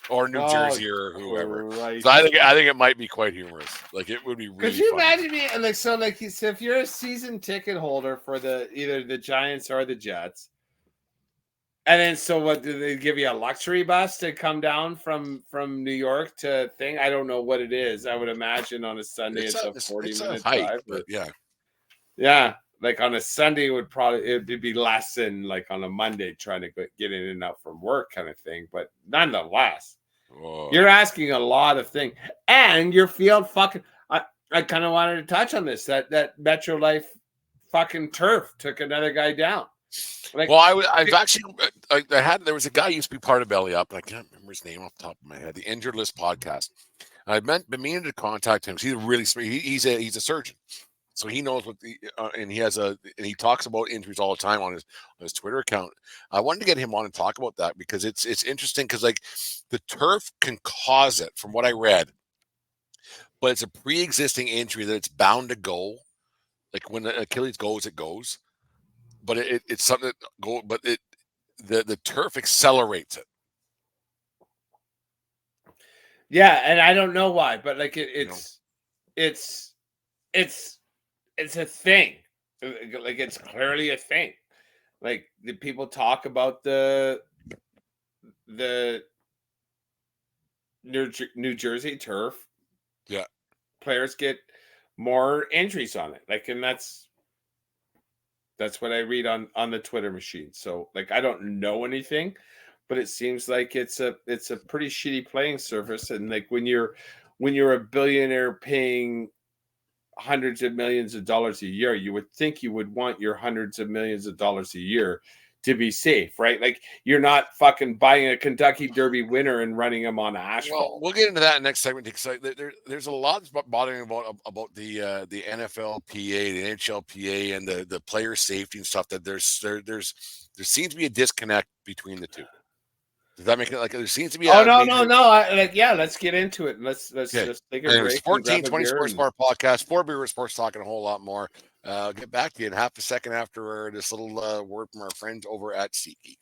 or New Jersey or whoever. Right. So I think it might be quite humorous. Like it would be really. Could you funny. imagine me? And like so, like so if you're a season ticket holder for either the Giants or the Jets, and then so what? Do they give you a luxury bus to come down from New York to thing? I don't know what it is. I would imagine on a Sunday it's a 40-minute drive. But yeah. Yeah, like on a Sunday it'd be less than like on a Monday trying to get in and out from work kind of thing. But nonetheless, you're asking a lot of things, and your field fucking. I kind of wanted to touch on this that Metro Life fucking turf took another guy down. Like, well, there was a guy who used to be part of Belly Up, and I can't remember his name off the top of my head. The Injured List podcast. I've been meaning to contact him. He's a really he's a surgeon. So he knows what and he talks about injuries all the time on his Twitter account. I wanted to get him on and talk about that because it's interesting because like the turf can cause it from what I read, but it's a pre-existing injury that it's bound to go. Like when the Achilles goes, it goes, but it's something that but the turf accelerates it. Yeah, and I don't know why, but like it's a thing. Like it's clearly a thing. Like the people talk about the New Jersey turf. Yeah, players get more injuries on it. Like, and that's what I read on the Twitter machine. So like I don't know anything, but it seems like it's a pretty shitty playing surface. And like when you're a billionaire paying hundreds of millions of dollars a year, you would think you would want your hundreds of millions of dollars a year to be safe, right? Like you're not fucking buying a Kentucky Derby winner and running them on asphalt. Well, we'll get into that next segment because there's a lot bothering about the NFLPA, the NHLPA, and the player safety and stuff. That there seems to be a disconnect between the two. Does that make it like there seems to be? No. Let's get into it. Let's take a break. 1420 Sports Bar Podcast, 4 Sports, talking a whole lot more. I'll get back to you in half a second after this little word from our friends over at SeatGeek.